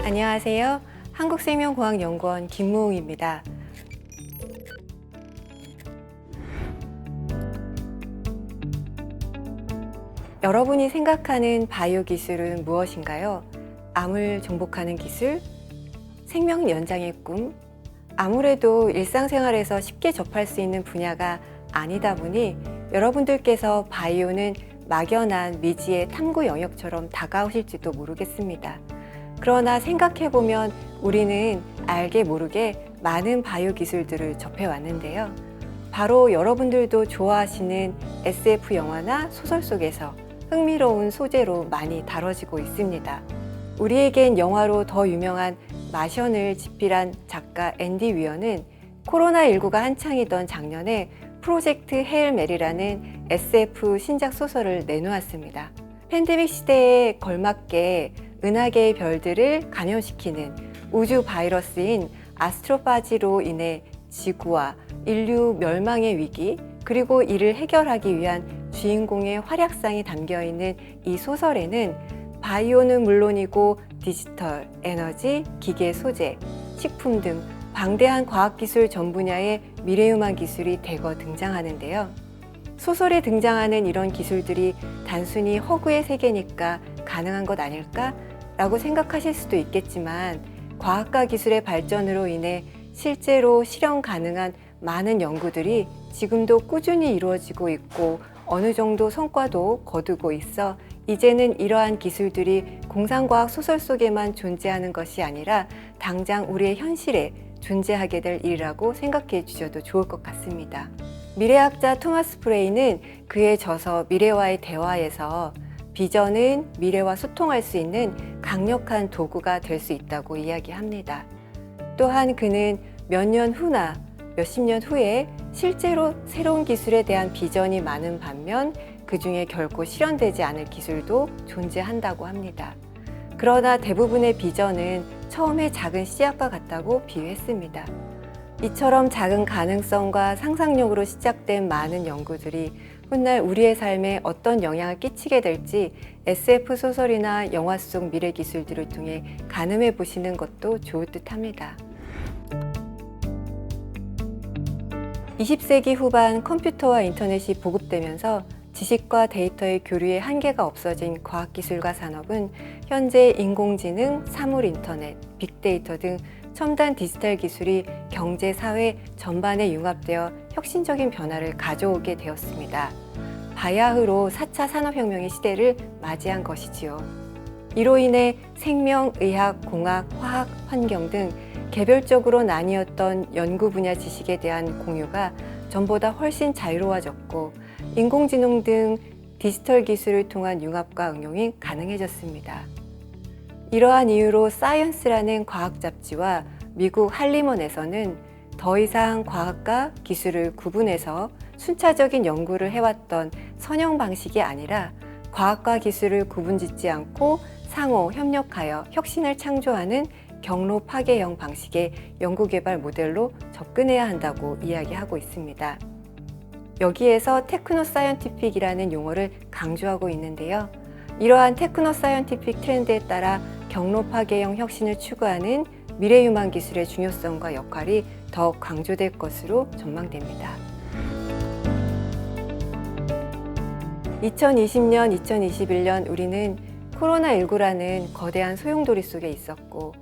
안녕하세요. 한국생명공학연구원 김무웅입니다. 여러분이 생각하는 바이오 기술은 무엇인가요? 암을 정복하는 기술? 생명 연장의 꿈? 아무래도 일상생활에서 쉽게 접할 수 있는 분야가 아니다 보니 여러분들께서 바이오는 막연한 미지의 탐구 영역처럼 다가오실지도 모르겠습니다. 그러나 생각해보면 우리는 알게 모르게 많은 바이오 기술들을 접해왔는데요. 바로 여러분들도 좋아하시는 SF 영화나 소설 속에서 흥미로운 소재로 많이 다뤄지고 있습니다. 우리에겐 영화로 더 유명한 마션을 집필한 작가 앤디 위어는 코로나19가 한창이던 작년에 프로젝트 헤일 메리라는 SF 신작 소설을 내놓았습니다. 팬데믹 시대에 걸맞게 은하계의 별들을 감염시키는 우주 바이러스인 아스트로파지로 인해 지구와 인류 멸망의 위기, 그리고 이를 해결하기 위한 주인공의 활약상이 담겨있는 이 소설에는 바이오는 물론이고 디지털, 에너지, 기계 소재, 식품 등 방대한 과학기술 전 분야의 미래유망 기술이 대거 등장하는데요. 소설에 등장하는 이런 기술들이 단순히 허구의 세계니까 가능한 것 아닐까? 라고 생각하실 수도 있겠지만 과학과 기술의 발전으로 인해 실제로 실현 가능한 많은 연구들이 지금도 꾸준히 이루어지고 있고 어느 정도 성과도 거두고 있어 이제는 이러한 기술들이 공상과학 소설 속에만 존재하는 것이 아니라 당장 우리의 현실에 존재하게 될 일이라고 생각해 주셔도 좋을 것 같습니다. 미래학자 토마스 프레이는 그의 저서 미래와의 대화에서 비전은 미래와 소통할 수 있는 강력한 도구가 될 수 있다고 이야기합니다. 또한 그는 몇 년 후나 몇십 년 후에 실제로 새로운 기술에 대한 비전이 많은 반면 그 중에 결코 실현되지 않을 기술도 존재한다고 합니다. 그러나 대부분의 비전은 처음에 작은 씨앗과 같다고 비유했습니다. 이처럼 작은 가능성과 상상력으로 시작된 많은 연구들이 훗날 우리의 삶에 어떤 영향을 끼치게 될지 SF 소설이나 영화 속 미래 기술들을 통해 가늠해 보시는 것도 좋을 듯합니다. 20세기 후반 컴퓨터와 인터넷이 보급되면서 지식과 데이터의 교류에 한계가 없어진 과학기술과 산업은 현재 인공지능, 사물인터넷, 빅데이터 등 첨단 디지털 기술이 경제, 사회 전반에 융합되어 혁신적인 변화를 가져오게 되었습니다. 바야흐로 4차 산업혁명의 시대를 맞이한 것이지요. 이로 인해 생명, 의학, 공학, 화학, 환경 등 개별적으로 나뉘었던 연구 분야 지식에 대한 공유가 전보다 훨씬 자유로워졌고 인공지능 등 디지털 기술을 통한 융합과 응용이 가능해졌습니다. 이러한 이유로 사이언스라는 과학 잡지와 미국 할리먼에서는 더 이상 과학과 기술을 구분해서 순차적인 연구를 해왔던 선형 방식이 아니라 과학과 기술을 구분짓지 않고 상호 협력하여 혁신을 창조하는 경로 파괴형 방식의 연구개발 모델로 접근해야 한다고 이야기하고 있습니다. 여기에서 테크노사이언티픽이라는 용어를 강조하고 있는데요. 이러한 테크노사이언티픽 트렌드에 따라 경로 파괴형 혁신을 추구하는 미래유망 기술의 중요성과 역할이 더욱 강조될 것으로 전망됩니다. 2020년, 2021년 우리는 코로나19라는 거대한 소용돌이 속에 있었고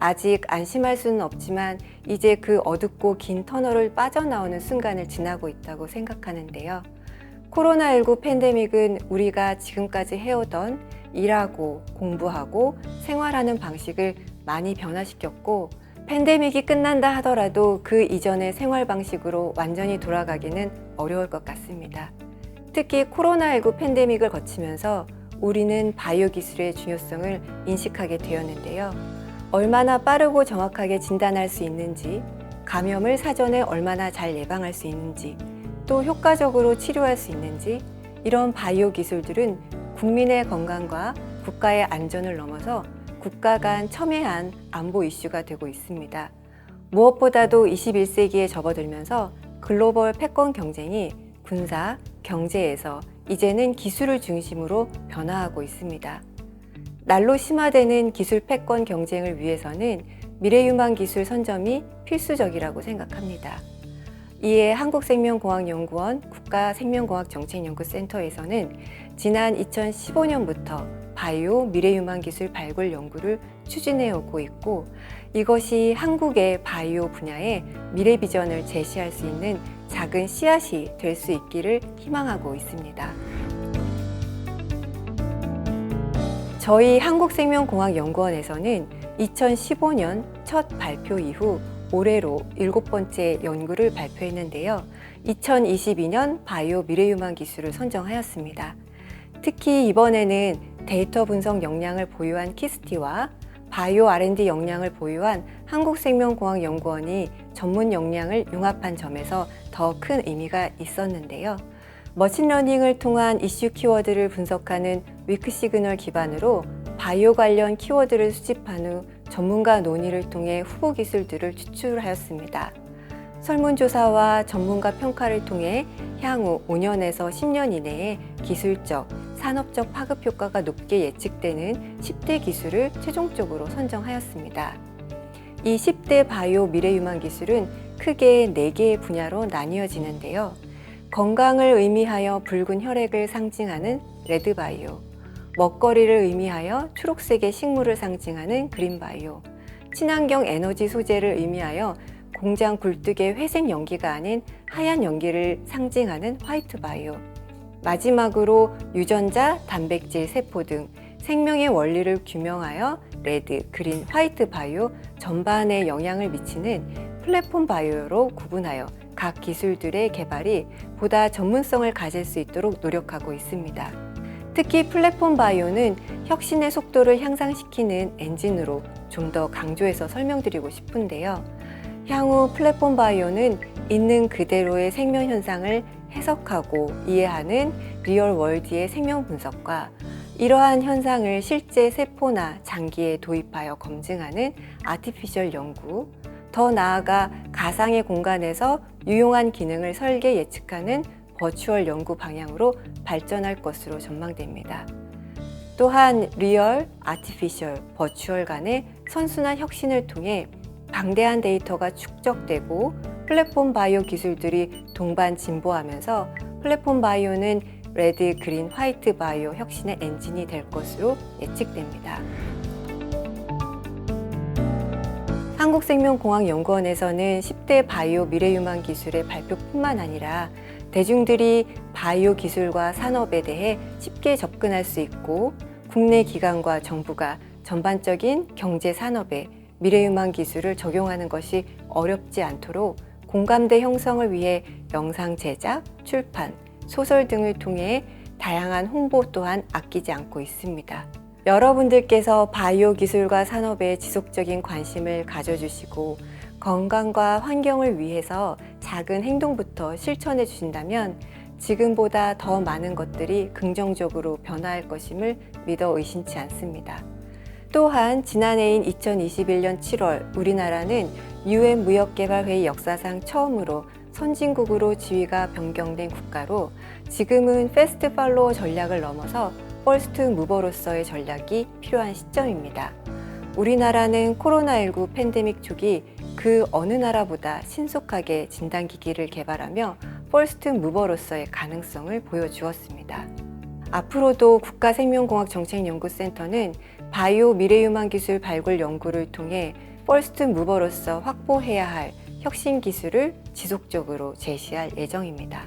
아직 안심할 수는 없지만 이제 그 어둡고 긴 터널을 빠져나오는 순간을 지나고 있다고 생각하는데요. 코로나19 팬데믹은 우리가 지금까지 해오던 일하고 공부하고 생활하는 방식을 많이 변화시켰고 팬데믹이 끝난다 하더라도 그 이전의 생활 방식으로 완전히 돌아가기는 어려울 것 같습니다. 특히 코로나19 팬데믹을 거치면서 우리는 바이오 기술의 중요성을 인식하게 되었는데요. 얼마나 빠르고 정확하게 진단할 수 있는지, 감염을 사전에 얼마나 잘 예방할 수 있는지, 또 효과적으로 치료할 수 있는지, 이런 바이오 기술들은 국민의 건강과 국가의 안전을 넘어서 국가 간 첨예한 안보 이슈가 되고 있습니다. 무엇보다도 21세기에 접어들면서 글로벌 패권 경쟁이 군사, 경제에서 이제는 기술을 중심으로 변화하고 있습니다. 날로 심화되는 기술 패권 경쟁을 위해서는 미래유망기술 선점이 필수적이라고 생각합니다. 이에 한국생명공학연구원 국가생명공학정책연구센터에서는 지난 2015년부터 바이오 미래유망기술 발굴 연구를 추진해 오고 있고, 이것이 한국의 바이오 분야의 미래 비전을 제시할 수 있는 작은 씨앗이 될 수 있기를 희망하고 있습니다. 저희 한국생명공학연구원에서는 2015년 첫 발표 이후 올해로 7번째 연구를 발표했는데요. 2022년 바이오 미래유망 기술을 선정하였습니다. 특히 이번에는 데이터 분석 역량을 보유한 키스티와 바이오 R&D 역량을 보유한 한국생명공학연구원이 전문 역량을 융합한 점에서 더 큰 의미가 있었는데요. 머신러닝을 통한 이슈 키워드를 분석하는 위크시그널 기반으로 바이오 관련 키워드를 수집한 후 전문가 논의를 통해 후보 기술들을 추출하였습니다. 설문조사와 전문가 평가를 통해 향후 5년에서 10년 이내에 기술적, 산업적 파급 효과가 높게 예측되는 10대 기술을 최종적으로 선정하였습니다. 이 10대 바이오 미래유망 기술은 크게 4개의 분야로 나뉘어지는데요. 건강을 의미하여 붉은 혈액을 상징하는 레드바이오, 먹거리를 의미하여 초록색의 식물을 상징하는 그린바이오, 친환경 에너지 소재를 의미하여 공장 굴뚝의 회색 연기가 아닌 하얀 연기를 상징하는 화이트바이오, 마지막으로 유전자, 단백질, 세포 등 생명의 원리를 규명하여 레드, 그린, 화이트 바이오 전반에 영향을 미치는 플랫폼 바이오로 구분하여 각 기술들의 개발이 보다 전문성을 가질 수 있도록 노력하고 있습니다. 특히 플랫폼 바이오는 혁신의 속도를 향상시키는 엔진으로 좀 더 강조해서 설명드리고 싶은데요. 향후 플랫폼 바이오는 있는 그대로의 생명 현상을 해석하고 이해하는 리얼 월드의 생명 분석과 이러한 현상을 실제 세포나 장기에 도입하여 검증하는 아티피셜 연구, 더 나아가 가상의 공간에서 유용한 기능을 설계 예측하는 버추얼 연구 방향으로 발전할 것으로 전망됩니다. 또한 리얼, 아티피셜, 버추얼 간의 선순환 혁신을 통해 방대한 데이터가 축적되고 플랫폼 바이오 기술들이 동반 진보하면서 플랫폼 바이오는 레드, 그린, 화이트 바이오 혁신의 엔진이 될 것으로 예측됩니다. 한국생명공학연구원에서는 10대 바이오 미래유망 기술의 발표뿐만 아니라 대중들이 바이오 기술과 산업에 대해 쉽게 접근할 수 있고 국내 기관과 정부가 전반적인 경제 산업에 미래유망 기술을 적용하는 것이 어렵지 않도록 공감대 형성을 위해 영상 제작, 출판, 소설 등을 통해 다양한 홍보 또한 아끼지 않고 있습니다. 여러분들께서 바이오 기술과 산업에 지속적인 관심을 가져주시고 건강과 환경을 위해서 작은 행동부터 실천해 주신다면 지금보다 더 많은 것들이 긍정적으로 변화할 것임을 믿어 의심치 않습니다. 또한 지난해인 2021년 7월 우리나라는 UN 무역개발회의 역사상 처음으로 선진국으로 지위가 변경된 국가로 지금은 패스트 팔로워 전략을 넘어서 퍼스트 무버로서의 전략이 필요한 시점입니다. 우리나라는 코로나19 팬데믹 초기 그 어느 나라보다 신속하게 진단기기를 개발하며 퍼스트 무버로서의 가능성을 보여주었습니다. 앞으로도 국가생명공학정책연구센터는 바이오 미래유망 기술 발굴 연구를 통해 퍼스트 무버로서 확보해야 할 혁신 기술을 지속적으로 제시할 예정입니다.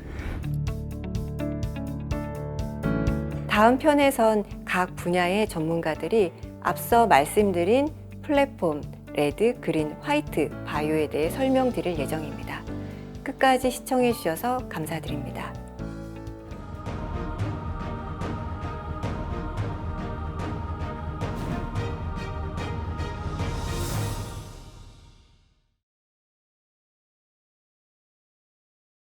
다음 편에선 각 분야의 전문가들이 앞서 말씀드린 플랫폼, 레드, 그린, 화이트, 바이오에 대해 설명드릴 예정입니다. 끝까지 시청해 주셔서 감사드립니다.